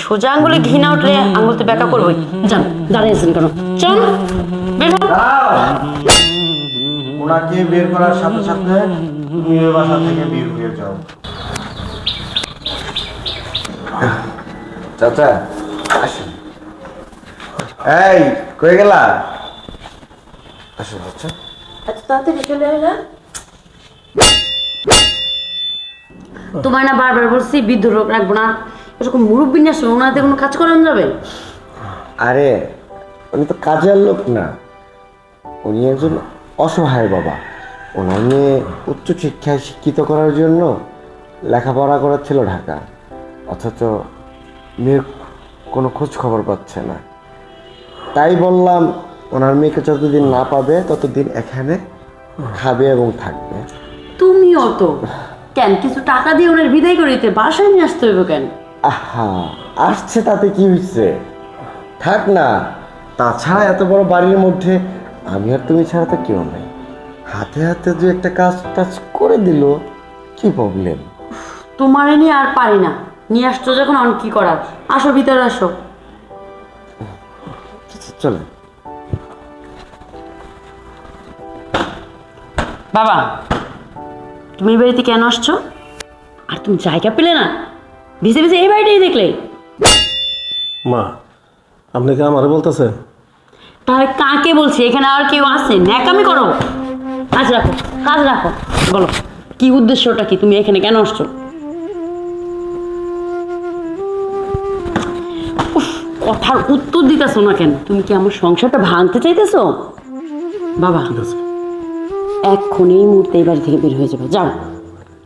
সোজা আঙ্গুলে ঘি না উঠলে আঙ্গুল তো ব্যাকা করবোই। যান, দাঁড়িয়েছেন কেন? চল বের হন। ওনাকে বের করার সাথে সাথে তুমি ওই বাসা থেকে বের হয়ে যাও। চাচা আসেন। এই কই গেলা? আসো আচ্ছা আচ্ছা তাড়াতাড়ি চলে এলা। তোমায় না বারবার বলছি বিদ্যুৎ রাখবো না, এরকম মুরব্বী না শুনে ওনাদের কোনো কাজ করানো যাবে? আরে উনি তো কাজের লোক না, উনি একজন অসহায় বাবা। ওনার মেয়ে উচ্চ শিক্ষায় শিক্ষিত করার জন্য লেখাপড়া করাচ্ছিল ঢাকা, অথচ মেয়ের কোনো খোঁজ খবর পাচ্ছে না। তাই বললাম ওনার মেয়েকে যতদিন না পাবে ততদিন এখানে খাবে এবং থাকবে। তুমিও তো কেন কিছু টাকা দিয়ে ওনার বিদায় করে দিতে বাসায় নিয়ে আসতে হইব কেন? আহা, আসছে তাতে কি হয়েছে, থাক না। তাছাড়া এত বড় বাড়ির মধ্যে আমি আর তুমি ছাড়া তো কেউ নেই। হাতে হাতে যে একটা কাজ টাজ করে দিল, কি প্রবলেম? তোমার নিয়ে আর পারি না, নিয়ে আসছো যখন অন কি করার। আসো ভিতরে আসো। চলে বাবা, তুমি এই বাড়িতে কেন আসছো? আর তুমি জায়গা পেলে না, ভিজে ভিজে এই বাড়িটাই দেখলে। মা, আপনি কি আমারে বলতেছেন? তাহলে কাকে বলছি? এখানে আর কেউ আছে? ন্যাকামি করো। কাজ রাখো, কাজ রাখো। বলো কি উদ্দেশ্যটা কি, তুমি এখানে কেন আসছো? উফ, কথার উত্তর দিতেছো না কেন? তুমি কি আমার সংসারটা ভাঙতে চাইতেছো? বাবা ঠিক আছে, এক্ষুনি এই মুহূর্তে এই বাড়ি থেকে বের হয়ে যাবে, যাও।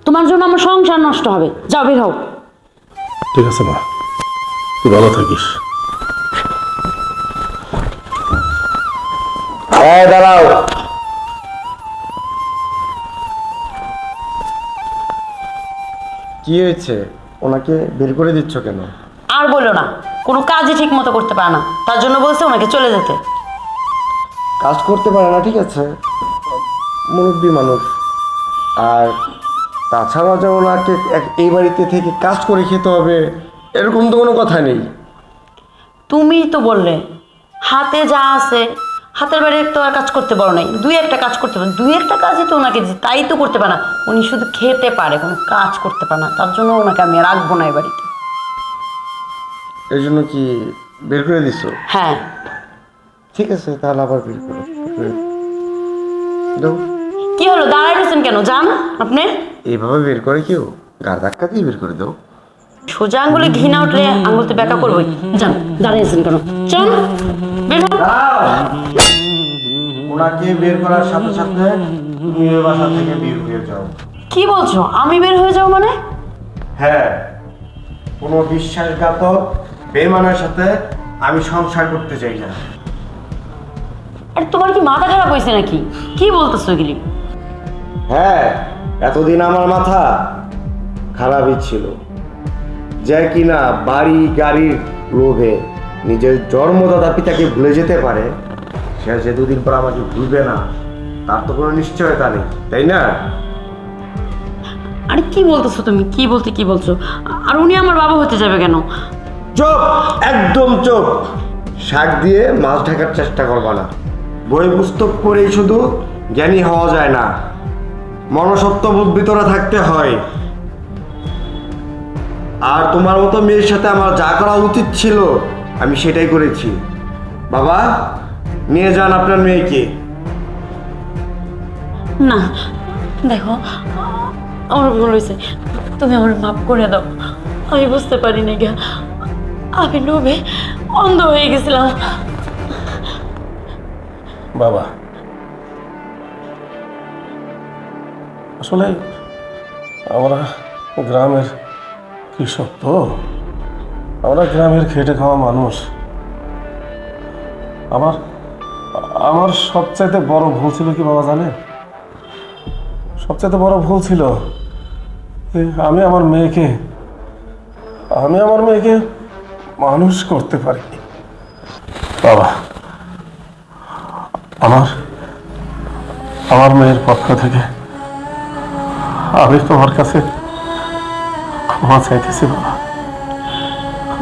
তোমার জন্য আমার সংসার নষ্ট হবে, যাও বের হও। ঠিক আছে মা, তুই ভালো থাকিস। দাঁড়াও। কি হয়েছে, ওনাকে বের করে দিচ্ছ কেন? আর বলো না, কোনো কাজই ঠিক মতো করতে পারে না, তার জন্য বলছে ওনাকে চলে যেতে। কাজ করতে পারে না ঠিক আছে, মুরব্বী মানুষ। আর তাছাড়া যে ওনাকে এই বাড়িতে থেকে কাজ করে খেতে হবে এরকম তো কোনো কথা নেই। তুমিই তো বললে হাতে যা আছে, হাতের বাইরে তো আর কাজ করতে পারো নাই, দুই একটা কাজ করতে পারে, দুই একটা কাজই তো ওনাকে দিই, তাই তো করতে পারে না। উনি শুধু খেতে পারে, কোনো কাজ করতে পারে না, তার জন্য ওনাকে আমি রাখবো না এই বাড়িতে। এই জন্য কি বের করে দিছো? হ্যাঁ। ঠিক আছে, তাহলে আবার বের করে দাও। কি হলো, দাঁড়ায় রয়েছেন কেন? যান আপনি। এইভাবে বের করে কেউ? গাড় ধাক্কা দিয়ে বের করে দাও। সোজা আঙ্গুলে ঘি না উঠলে আঙ্গুল তো ব্যাকা করবোই। যান, দাঁড়িয়েছেন কেন? চল বের হন। ওনাকে বের করার সাথে সাথে তুমি ওই বাসা থেকে বের হয়ে যাও। কি বলছো? আমি বের হয়ে যাবো মানে? হ্যাঁ, কোনো বিশ্বাসঘাতক বেঈমানের সাথে আমি সংসার করতে চাই না। আর তোমার কি মাথা খারাপ হয়েছে নাকি? কি বলতেছো এগুলি? হ্যাঁ, এতদিন আমার মাথা খারাপই ছিল, যে কিনা বাড়ি গাড়ির লোভে নিজের জন্মদাতা পিতাকে ভুলে যেতে পারে, সে যে দুদিন পর আমাকে ভুলবে না তার তো কোনো নিশ্চয়তা নেই, তাই না? আরে কি বলতেছো তুমি? কি বলছো? আর উনি আমার বাবা হতে যাবে কেন? চুপ, একদম চুপ। শাক দিয়ে মাছ ঢাকার চেষ্টা করবা না। বই পুস্তক পড়েই শুধু জ্ঞানী হওয়া যায় না, মনসত্ত্ববোধ ভিতরে থাকতে হয়। আর তোমার মতো মেয়ের সাথে আমার যা করা উচিত ছিল আমি সেটাই করেছি। বাবা, নিয়ে যান আপনার মেয়েকে। না, দেখো আমার ভুল হয়েছে, তুমি আমার মাফ করে দাও। আমি বুঝতে পারিনি গা, আমি লোভে অন্ধ হয়ে গেছিলাম। বাবা, আসলে আমরা গ্রামের কৃষক তো, আমরা গ্রামের খেটে খাওয়া মানুষ। আমার আমার সবচাইতে বড় ভুল ছিল কি বাবা জানেন? সবচাইতে বড় ভুল ছিল যে আমি আমার মেয়েকে মানুষ করতে পারিনি। বাবা, আমার মেয়ের পক্ষ থেকে আমি তোমার কাছে ক্ষমা চাইতেছি বাবা।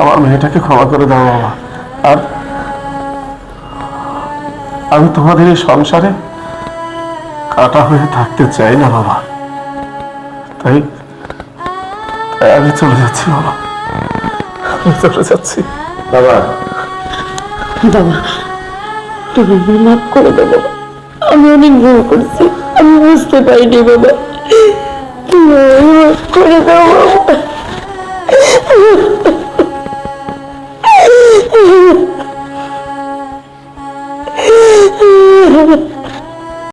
আমার মেয়েটাকে ক্ষমা করে দাও বাবা। আর আমি তোমাদের এই সংসারে কাটা হয়ে থাকতে চাই না বাবা। তাই তাই আমি চলে যাচ্ছি বাবা, আমি চলে যাচ্ছি। বাবা, বাবা তুমি আমায় মাফ করে দাও বাবা, আমি অনেক ভুল করছি, আমি বুঝতে পারিনি বাবা, তুমি আমায় মাফ করে দাও বাবা।